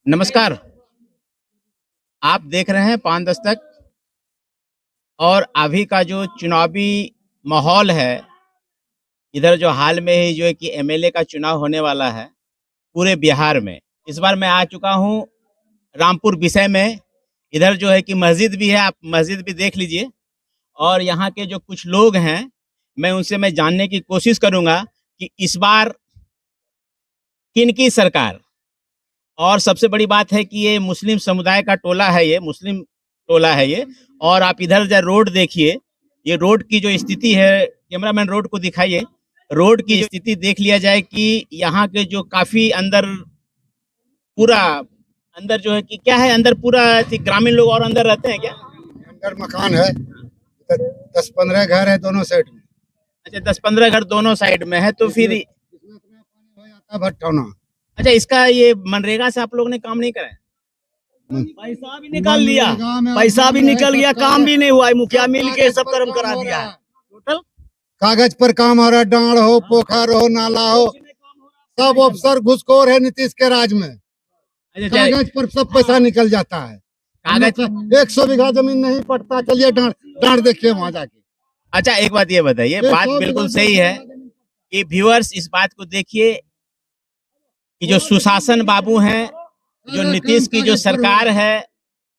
नमस्कार। आप देख रहे हैं पान दस्तक और अभी का जो चुनावी माहौल है, इधर जो हाल में ही जो है कि एमएलए का चुनाव होने वाला है पूरे बिहार में। इस बार मैं आ चुका हूँ रामपुर विषय में। इधर जो है कि मस्जिद भी है, आप मस्जिद भी देख लीजिए। और यहाँ के जो कुछ लोग हैं, मैं जानने की कोशिश करूँगा कि इस बार किनकी सरकार। और सबसे बड़ी बात है कि ये मुस्लिम समुदाय का टोला है, ये मुस्लिम टोला है ये। और आप इधर जो रोड देखिए, ये रोड की जो स्थिति है, कैमरामैन रोड को दिखाइए। रोड की स्थिति देख लिया जाए कि यहाँ के जो काफी अंदर पूरा अंदर जो है कि क्या है, अंदर पूरा ग्रामीण लोग और अंदर रहते हैं क्या? अंदर मकान है, 10-15 घर है दोनों साइड में। अच्छा, 10-15 घर दोनों साइड में है, तो फिर भट्टौना। अच्छा, इसका ये मनरेगा से आप लोगों ने काम नहीं कराया? पैसा भी निकाल लिया, पैसा भी निकल गया, काम भी नहीं हुआ है। मुखिया मिल के सब कर्म करा दिया है। टोटल कागज पर काम हो रहा है, डांड हो, पोखर हो, नाला हो, सब अफसर घुसखोर है नीतीश के राज में। कागज पर सब पैसा निकल जाता है। कागज 100 बीघा जमीन नहीं पड़ता। चलिए डांड देखिए वहां जाके। अच्छा, एक बात ये बताइए, बात बिल्कुल सही है कि व्यूअर्स इस बात को देखिए कि जो सुशासन बाबू हैं, जो नीतीश की जो सरकार है,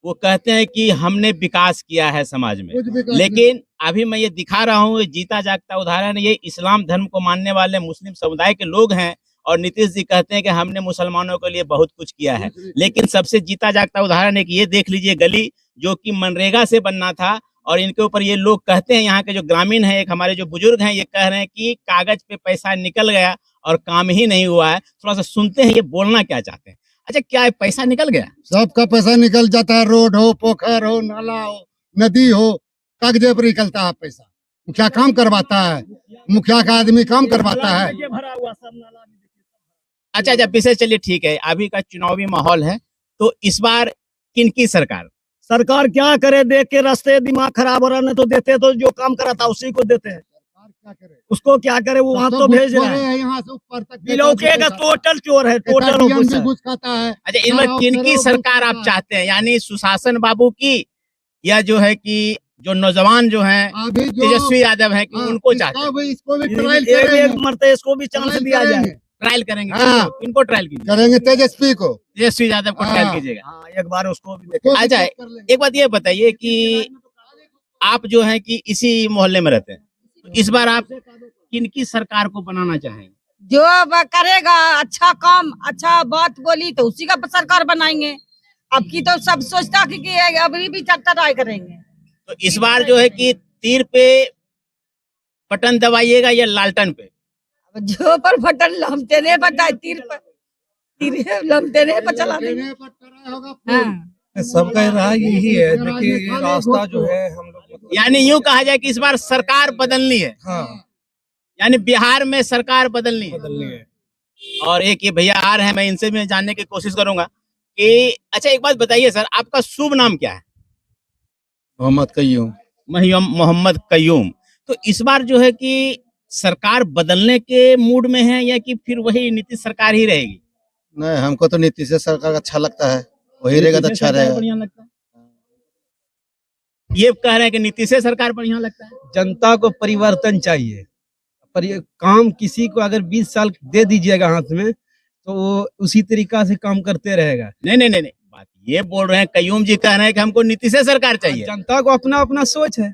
वो कहते हैं कि हमने विकास किया है समाज में। लेकिन अभी मैं ये दिखा रहा हूँ, ये जीता जागता उदाहरण, ये इस्लाम धर्म को मानने वाले मुस्लिम समुदाय के लोग हैं। और नीतीश जी कहते हैं कि हमने मुसलमानों के लिए बहुत कुछ किया है। लेकिन सबसे जीता जागता उदाहरण है कि ये देख लीजिए गली जो कि मनरेगा से बनना था, और इनके ऊपर ये लोग कहते हैं, यहाँ के जो ग्रामीण हैं, एक हमारे जो बुजुर्ग हैं, ये कह रहे हैं कि कागज पे पैसा निकल गया और काम ही नहीं हुआ है। थोड़ा सा सुनते हैं ये बोलना क्या चाहते हैं। अच्छा, क्या है, पैसा निकल गया? सबका पैसा निकल जाता है। रोड हो, पोखर हो, नाला हो, नदी हो, कागजे पर निकलता है पैसा। मुखिया काम करवाता है, मुखिया का आदमी काम करवाता है। अच्छा, विषय चलिए ठीक है। अभी का चुनावी माहौल है, तो इस बार किनकी सरकार? सरकार क्या करे, देख के रास्ते दिमाग खराब हो रहा, नहीं तो देते तो जो काम करा था उसी को देते हैं। उसको क्या करे, वो वहाँ तो भेज रहा है। यहाँ से ऊपर तक बिलौके का टोटल चोर है, टोटल घुस खाता है। अच्छा, इनमें किनकी सरकार आप चाहते हैं, यानी सुशासन बाबू की, या जो है कि जो नौजवान जो हैं तेजस्वी यादव हैं कि उनको चाहते हैं? इसको भी ट्रायल एक मरते इसको भी चांस दिया जाए। ट्रायल करेंगे? हाँ। इनको ट्रायल कीजिए, करेंगे तेजस्वी को, तेजस्वी यादव को ट्रायल हाँ। कीजिएगा। हाँ, एक बार उसको भी देखें। अच्छा, एक बात ये बताइए कि आप जो है कि इसी मोहल्ले में रहते हैं, तो इस बार आप किनकी सरकार को बनाना चाहेंगे? जो करेगा अच्छा काम, अच्छा बात बोली तो उसी का सरकार बनाएंगे। अब की तो सब सोचता कि अभी भी ट्राई करेंगे। तो इस बार जो है कि तीर पे बटन दबाइएगा या लालटन पे? जो पर बटन लमते नहीं पता, तीर लमते नहीं पर चला देंगे। हाँ। सबका राय यही है। देखिए, ये रास्ता जो है हम लोग, यानी यूं कहा जाए कि इस बार सरकार बदलनी है। हाँ, यानी बिहार में सरकार बदलनी है। और एक ये भैया आ रहे हैं, मैं इनसे भी जानने की कोशिश करूंगा कि अच्छा, एक बात बताइए सर, आपका शुभ नाम क्या है? मोहम्मद कयूम। मोहम्मद कयूम। तो इस बार जो है कि सरकार बदलने के मूड में है, या कि फिर वही नीतीश सरकार ही रहेगी? नहीं, हमको तो नीतीश सरकार अच्छा लगता है, वही रहेगा तो अच्छा रहेगा। बढ़िया लगता है, ये कह रहे हैं कि नीतीश सरकार बढ़िया लगता है। जनता को परिवर्तन चाहिए, पर ये काम किसी को अगर 20 साल दे दीजिएगा हाथ में, तो वो उसी तरीका से काम करते रहेगा। नहीं, बात ये बोल रहे हैं, कयूम जी कह रहे हैं कि हमको नीतीश सरकार चाहिए। जनता को अपना अपना सोच है।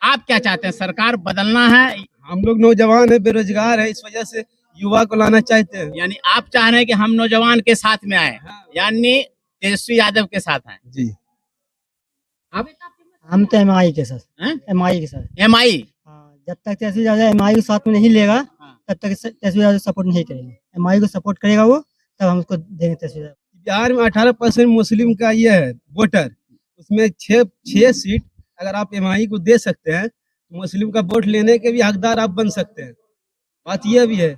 आप क्या चाहते हैं, सरकार बदलना है? हम लोग नौजवान है, बेरोजगार है, इस वजह से युवा को लाना चाहते हैं। यानी आप चाह रहे हैं कि हम नौजवान के साथ में आए, यानी तेजस्वी यादव के साथ आए जी। आप? हम तो एमआई के साथ, एमआई के साथ। एमआई? जब तक तेजस्वी यादव एमआई को साथ में नहीं लेगा, तब तक तेजस्वी यादव सपोर्ट नहीं करेंगे। एमआई को सपोर्ट करेगा वो, तब हम उसको देंगे तेजस्वी यादव। बिहार में 18% मुस्लिम का ये है वोटर, उसमें 6 सीट अगर आप एमआई को दे सकते हैं, तो मुस्लिम का वोट लेने के भी हकदार आप बन सकते हैं। बात यह भी है।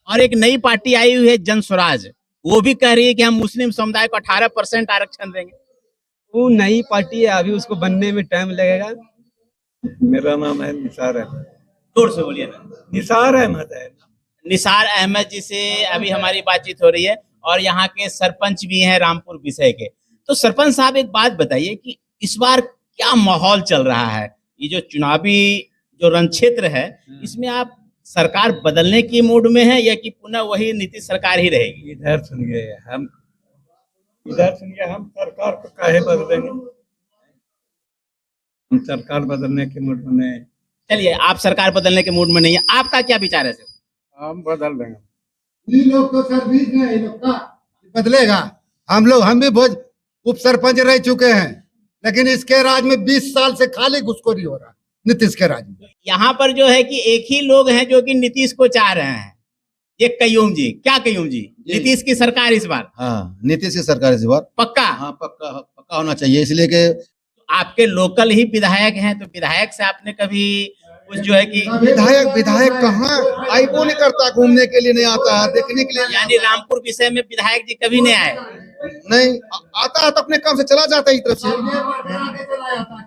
और एक नई पार्टी आई हुई है जन स्वराज, वो भी कह रही है कि हम मुस्लिम समुदाय को 18% आरक्षण देंगे। वो नई पार्टी है, अभी उसको बनने में टाइम लगेगा। मेरा नाम है निसार अहमद। दूर से बोलिए ना। निसार अहमद है। निसार अहमद जी से अभी हमारी बातचीत हो रही है। और यहाँ के सरपंच भी हैं रामपुर विषय के। तो सरपंच साहब एक बात बताइए कि इस बार क्या माहौल चल रहा है, ये जो चुनावी जो रण क्षेत्र है इसमें आप सरकार बदलने की मूड में है या कि पुनः वही नीतीश सरकार ही रहेगी? इधर सुनिए, हम सरकार को काहे बदलेंगे? हम सरकार बदलने के मूड में नहीं। चलिए, आप सरकार बदलने के मूड में नहीं है, आपका क्या विचार है सर? हम बदल देंगे। ये लोग तो सर्विस में है, ये लोग का बदलेगा। हम भी भोज उप सरपंच रह चुके हैं, लेकिन इसके राज में 20 साल से खाली घुसखोरी हो रहा है नीतीश के राज में। यहाँ पर जो है कि एक ही लोग हैं जो कि नीतीश को चाह रहे हैं, ये कयूम जी। क्या कयूम जी, नीतीश की सरकार इस बार? हाँ, नीतीश की सरकार इस बार पक्का? हाँ, पक्का होना चाहिए, इसलिए कि आपके लोकल ही विधायक हैं, तो विधायक से आपने कभी कुछ जो है कि विधायक कहाँ आई वो नहीं करता, घूमने के लिए नहीं आता है, देखने के लिए यानी रामपुर विषय में विधायक जी कभी नहीं आए? नहीं आता है तो अपने काम से चला जाता है, इस तरफ से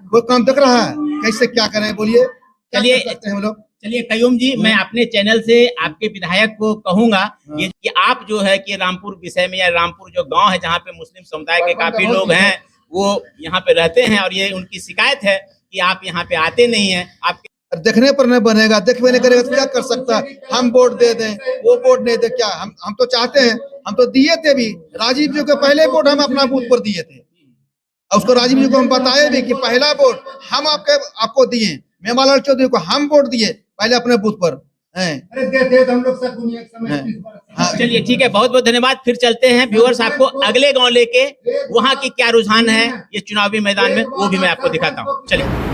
वो काम देख रहा है कैसे क्या करें, बोलिए क्या चलिए कर सकते हैं हम लोग। चलिए कयूम जी, मैं अपने चैनल से आपके विधायक को कहूंगा ये कि आप जो है कि रामपुर विषय में या रामपुर जो गांव है जहाँ पे मुस्लिम समुदाय के काफी लोग हैं वो यहाँ पे रहते हैं और ये उनकी शिकायत है कि आप यहाँ पे आते नहीं हैं। आपके देखने पर नहीं बनेगा, देखने नहीं करेगा तो क्या कर सकता है? हम वोट दे दें, वो वोट नहीं दे, क्या हम तो चाहते हैं, हम तो दिए थे भी, राजीव जी को पहले वोट हम अपना बूथ पर दिए थे और उसको राजीव जी को हम बताए भी कि पहला वोट हम आपको दिए, मेवालाल चौधरी को हम वोट दिए पहले अपने बूथ पर हैं। अरे देते तो हम लोग सब दुनिया के समय 30 बरस। हाँ, चलिए ठीक है, बहुत बहुत धन्यवाद। फिर चलते हैं व्यूअर्स, आपको अगले गांव लेके वहां की क्या रुझान है ये चुनावी मैदान में वो भी मैं आपको दिखाता हूँ। चलिए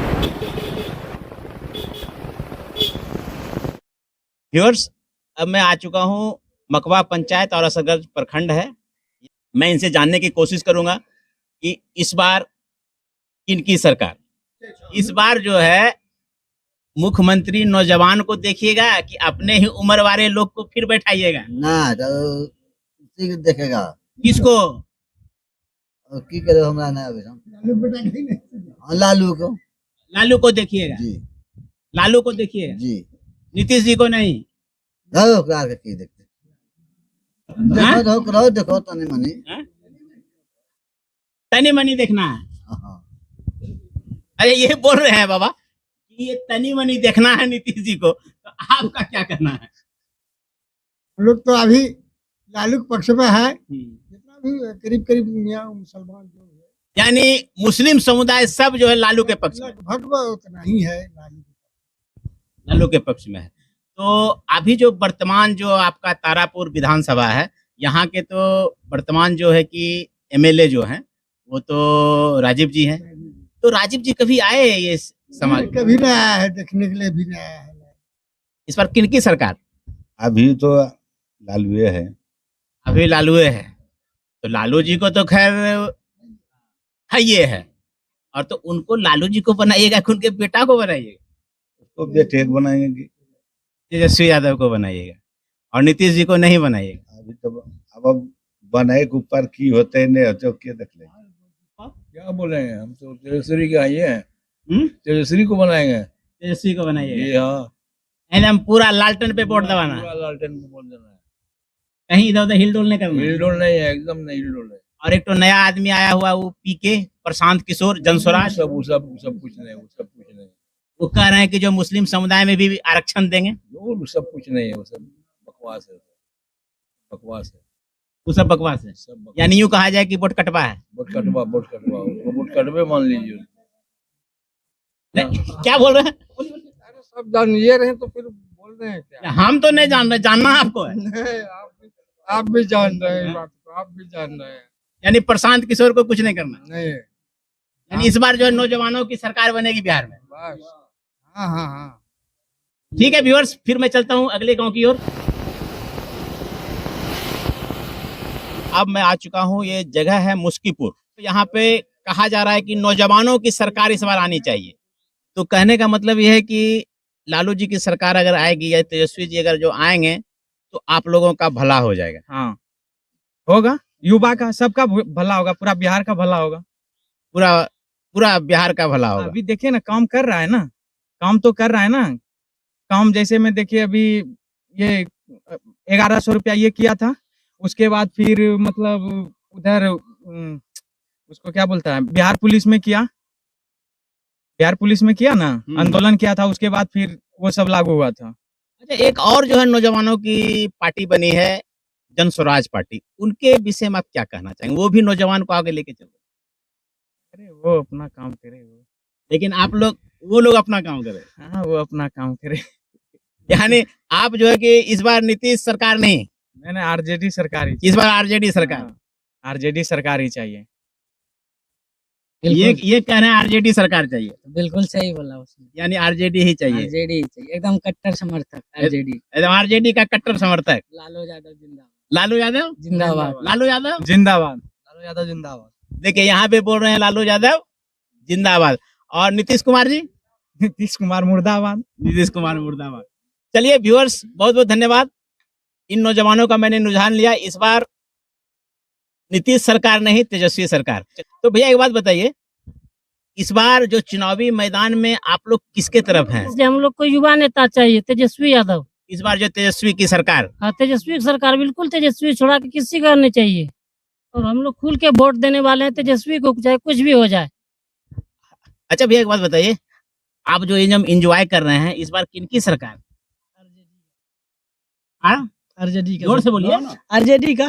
व्यूअर्स, अब मैं आ चुका हूँ मकवा पंचायत और असरगंज प्रखंड है। मैं इनसे जानने की कोशिश करूंगा कि इस बार किनकी सरकार। इस बार जो है मुख्यमंत्री नौजवान को देखिएगा कि अपने ही उम्र वाले लोग को फिर बैठाइएगा? ना तो उसी को देखेगा किसको? और की करे हमरा ना अभी हम लालू को लालू को देखिएगा? जी लालू को देखिएगा, जी नीतीश जी को नहीं? रहो कार के की देखते हाँ? देखो तनी मनी हाँ? तनी मनी देखना है? हाँ। अरे ये बोल रहे हैं बाबा कि ये तनी मनी देखना है नीतीश जी को, तो आपका क्या करना है? हम लोग तो अभी लालू के पक्ष में है, जितना भी करीब करीब मियां मुसलमान जो है यानी मुस्लिम समुदाय सब जो है लालू के पक्ष में, लगभग उतना ही है लालू के पक्ष में है। तो अभी जो वर्तमान जो आपका तारापुर विधानसभा है, यहाँ के तो वर्तमान जो है कि एमएलए जो हैं वो तो राजीव जी हैं। तो राजीव जी कभी आए ये समाज? कभी नहीं आया है, देखने के लिए भी नहीं आया है। इस पर किनकी सरकार? अभी तो लालू है। अभी लालू है, तो लालू जी को तो खैर है ये है, और तो उनको लालू जी को बनाइएगा कि उनके बेटा को बनाइएगा? तो बेटे को बनाएंगे, तेजस्वी यादव को बनाइएगा और नीतीश जी को नहीं बनाइएगा? अभी तो अब बनाए के ऊपर की होते नहीं होते क्या देख लेंगे। क्या बोलेंगे, हम तो तेजस्वी के आइए हैं, तेजस्वी को बनाएंगे। तेजस्वी को बनाइएगा? ये हाँ, एकदम पूरा लालटेन पे वोट दबाना है, पूरा लालटेन में बोल देना है, कहीं इधर उधर हिल डोल नहीं करना है। हिलडोल नहीं है, एकदम नहीं हिलडोल है। और एक तो नया आदमी आया हुआ वो पीके प्रशांत किशोर जनस्वराज, सब कुछ नहीं, वो सब कुछ नहीं, वो कह रहे हैं कि जो मुस्लिम समुदाय में भी आरक्षण देंगे। वो सब कुछ नहीं है, वो सब बकवास है, बकवास है, वो सब बकवास है, सब बकवास। यानी यूं कहा जाए कि वोट कटवा है। वोट कटवा उसको वोट कटवे मान लीजिए। नहीं, क्या बोल रहे हैं? अरे सब जानिए रहे तो फिर बोल रहे हैं क्या? हम तो नहीं जान रहे, जानना आपको है। नहीं, आप भी जान रहे हैं बात को, आप भी जान रहे हैं। यानी प्रशांत किशोर को कुछ नहीं करना, नहीं यानी इस बार जो है नौजवानों की सरकार बनेगी बिहार में। बस, हाँ हाँ हाँ। ठीक है व्यूअर्स, फिर मैं चलता हूं अगले गांव की ओर। अब मैं आ चुका हूं, ये जगह है मुस्कीपुर। यहाँ पे कहा जा रहा है कि नौजवानों की सरकार इस बार आनी चाहिए। तो कहने का मतलब यह है कि लालू जी की सरकार अगर आएगी या तेजस्वी जी अगर जो आएंगे तो आप लोगों का भला हो जाएगा। हाँ होगा, युवा का सबका भला होगा, पूरा बिहार का भला होगा, पूरा बिहार का भला होगा। अभी देखिए ना, काम कर रहा है ना, काम तो कर रहा है ना। काम जैसे में देखिए अभी ये 1100 रुपया ये किया था, उसके बाद फिर मतलब उधर उसको क्या बोलता है, बिहार पुलिस में किया ना, आंदोलन किया था, उसके बाद फिर वो सब लागू हुआ था। अच्छा, एक और जो है नौजवानों की पार्टी बनी है, जन स्वराज पार्टी, उनके विषय में आप क्या कहना चाहेंगे? वो भी नौजवान को आगे लेके चल रहे हैं। अरे वो अपना काम करे वो। लेकिन वो लोग अपना काम कर रहे हैं। हाँ, वो अपना काम करे। यानी आप जो है कि इस बार नीतीश सरकार नहीं, मैंने आरजेडी सरकार ही इस बार आरजेडी सरकार। हाँ, आरजेडी सरकार ही चाहिए। ये कह रहे हैं आरजेडी सरकार चाहिए, बिल्कुल सही बोला उसने। यानी आरजेडी ही चाहिए। आरजेडी ही चाहिए, एकदम कट्टर समर्थक आरजेडी। एकदम आरजेडी का कट्टर समर्थक लालू यादव जिंदाबाद। लालू यादव जिंदाबाद। लालू यादव जिंदाबाद। लालू यादव जिंदाबाद। देखिए यहाँ पे बोल रहे हैं लालू यादव जिंदाबाद। और नीतीश कुमार जी? नीतीश कुमार मुर्दाबाद। नीतीश कुमार मुर्दाबाद। चलिए व्यूअर्स, बहुत बहुत धन्यवाद। इन नौजवानों का मैंने रुझान लिया। इस बार नीतीश सरकार नहीं, तेजस्वी सरकार। तो भैया एक बात बताइए, इस बार जो चुनावी मैदान में आप लोग किसके तरफ हैं? इसलिए हम लोग को युवा नेता चाहिए, तेजस्वी यादव। इस बार जो तेजस्वी की सरकार, हाँ, तेजस्वी की सरकार, बिल्कुल तेजस्वी छोड़ा के किसी का नहीं चाहिए। और हम लोग खुल के वोट देने वाले हैं तेजस्वी को, चाहे कुछ भी हो जाए। अच्छा भैया एक बात बताइए, आप जो ये एंजॉय कर रहे हैं, इस बार किनकी सरकार? आरजेडी का। जोर से बोलिए। आरजेडी का।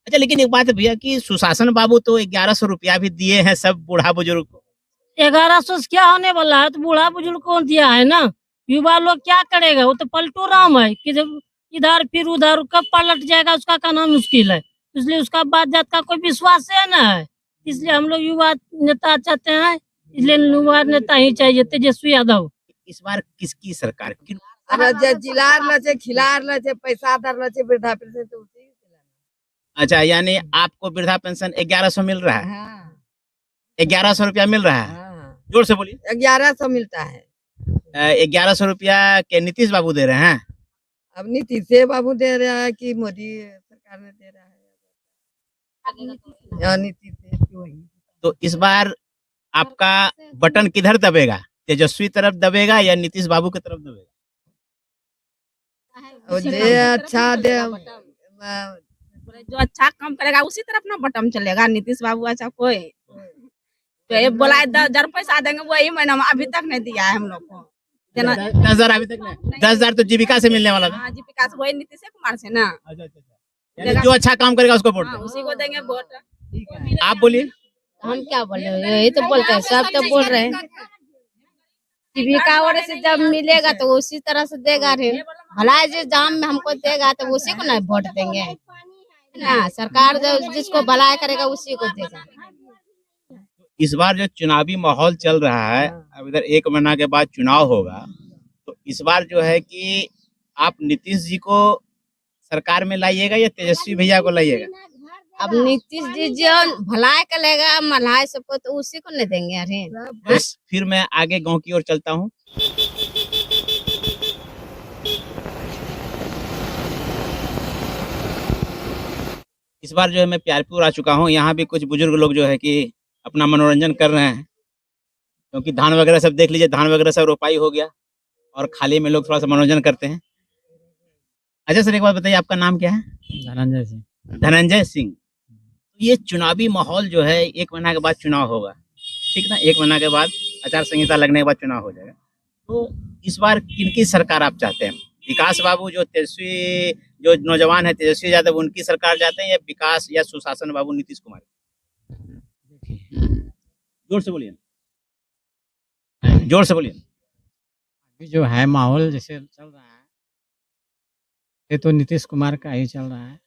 अच्छा, लेकिन एक बात है भैया कि सुशासन बाबू तो 1100 रुपया भी दिए हैं सब बूढ़ा बुजुर्ग को। 1100 से क्या होने वाला है? तो बूढ़ा बुजुर्ग को दिया है ना, युवा लोग क्या करेगा? वो तो पलटू राम है कि जब इधर फिर उधर कब पलट जाएगा उसका कहना मुश्किल है। इसलिए उसका बात जात का कोई विश्वास है ना है। इसलिए हम लोग युवा नेता चाहते हैं, इसलिए युवा नेता ही चाहिए, तेजस्वी यादव। इस बार किसकी सरकार? जिलार खिलार पैसा दर वृद्धा पेंशन तो उसी के खिलाना। अच्छा, यानी आपको वृद्धा पेंशन 1100 मिल रहा है? हाँ, 1100 रुपया मिल रहा है। हाँ, जोर से बोलिए। 1100 मिलता है। 1100 रुपया के नीतीश बाबू दे रहे हैं? अब नीतीश बाबू दे रहा है कि मोदी सरकार ने दे रहा है? या नीतीश वही। तो इस बार आपका बटन किधर दबेगा? तेजस्वी तरफ दबेगा या नीतीश बाबू की तरफ दबेगा? दे अच्छा दे, जो अच्छा काम करेगा उसी तरफ ना बटन चलेगा। नीतीश बाबू अच्छा कोई तो ये बोला 10,000 पैसा देंगे, वही महीना में अभी तक नहीं दिया है हम लोग को। 10,000 अभी तक नहीं। 10,000 तो जीविका से मिलने वाला था। हाँ, जीविका से, वही नीतीश कुमार से ना। यानी जो अच्छा काम करेगा उसको वोट हाँ, दें। उसी को देंगे वोट। आप बोलिए। हम क्या बोले, यही तो बोलते हैं, सब तो बोल रहे हैं। जीविका और से जब मिलेगा तो उसी तरह से देगा रे। भला जिस दाम में हमको देगा तो उसी को ना वोट देंगे ना। सरकार जो जिसको भलाई करेगा उसी को देगा। इस बार जो चुनावी माहौल चल रहा है, अब इधर 1 महीना के बाद चुनाव होगा, तो इस बार जो है कि आप नीतीश जी को सरकार में लाइएगा या तेजस्वी भैया को लाइएगा? अब नीतीश जी जो भलाई करेगा मल्हाई सबको तो उसी को नहीं देंगे। अरे बस फिर मैं आगे गांव की ओर चलता हूँ। इस बार जो है मैं प्यारपुर आ चुका हूँ। यहाँ भी कुछ बुजुर्ग लोग जो है कि अपना मनोरंजन कर रहे हैं, क्योंकि धान वगैरह सब देख लीजिए, धान वगैरह सब रोपाई हो गया और खाली में लोग थोड़ा सा मनोरंजन करते हैं। अच्छा सर, एक बात बताइए, आपका नाम क्या है? धनंजय सिंह। धनंजय सिंह। ये चुनावी माहौल जो है, 1 महीना के बाद चुनाव होगा, ठीक ना? 1 महीना के बाद आचार संहिता लगने के बाद चुनाव हो जाएगा। तो इस बार किनकी सरकार आप चाहते हैं? विकास बाबू जो तेजस्वी, जो नौजवान है तेजस्वी यादव, उनकी सरकार चाहते हैं या विकास या सुशासन बाबू नीतीश कुमार? जोर से बोलिए, जोर से बोलिए। अभी जो है माहौल जैसे चल रहा है, ये तो नीतीश कुमार का ही चल रहा है।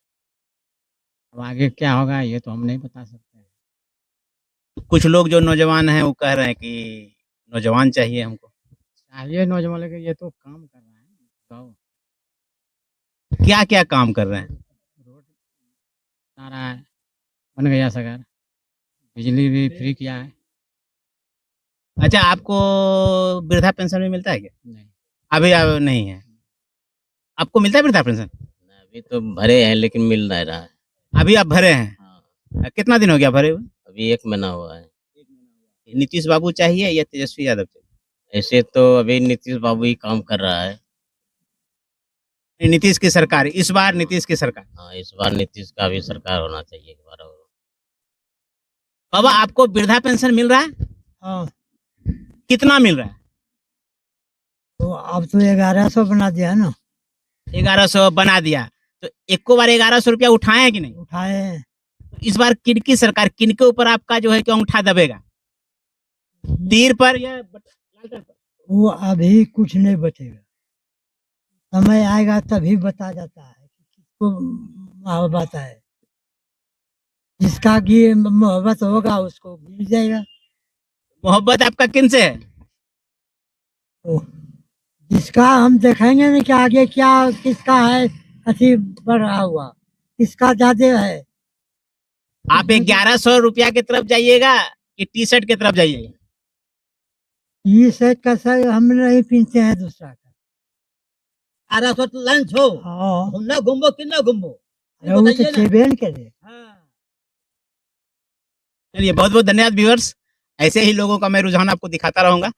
अब आगे क्या होगा ये तो हम नहीं बता सकते। कुछ लोग जो नौजवान हैं वो कह रहे हैं कि नौजवान चाहिए हमको। चाहिए नौजवान, लेकिन ये तो काम कर रहा है। तो क्या क्या काम कर रहे हैं? रोड बना रहा है, बन गया सगर, बिजली भी फ्री किया है। अच्छा, आपको वृद्धा पेंशन भी मिलता है क्या? नहीं, अभी नहीं है। आपको मिलता है वृद्धा पेंशन? अभी तो भरे हैं लेकिन मिल नहीं रहा है। अभी आप भरे हैं? हाँ, कितना दिन हो गया भरे हुए? अभी 1 महीना हुआ है। नीतीश बाबू चाहिए या तेजस्वी यादव चाहिए? ऐसे तो अभी नीतीश बाबू ही काम कर रहा है। नीतीश की सरकार, इस बार नीतीश की सरकार। हाँ, इस बार नीतीश का भी सरकार होना चाहिए एक बार और। बाबा आपको वृद्धा पेंशन मिल रहा है? हाँ, कितना मिल रहा है? तो अब तो 1100 बना दिया है ना। 1100 बना दिया, तो एको बार 1100 रुपया उठाए हैं कि नहीं? उठाए हैं। इस बार किनकी सरकार, किनके ऊपर आपका जो है कि अंगूठा दबेगा? तीर पर या लालटेन पर? वो अभी कुछ नहीं बचेगा, समय आएगा तभी बता जाता है कि किसको मोहब्बत है। जिसका की मोहब्बत होगा उसको मिल जाएगा। मोहब्बत आपका किन से है? तो जिसका हम देखेंगे ना कि आगे क्या किसका है अच्छी बढ़ रहा हुआ, किसका ज्यादा है। आप 1100 रुपया की तरफ जाइएगा कि टी शर्ट की तरफ जाइएगा? ये सेट का सर हम नहीं पीते हैं दूसरा का। 1100 लंच हो, हाँ, घूमना घूमो कि ना घूमो? अरे वो तो चेबेन करे। चलिए, बहुत बहुत धन्यवाद व्यूअर्स। ऐसे ही लोगों का मैं रुझान आपको दिखाता रहूंगा।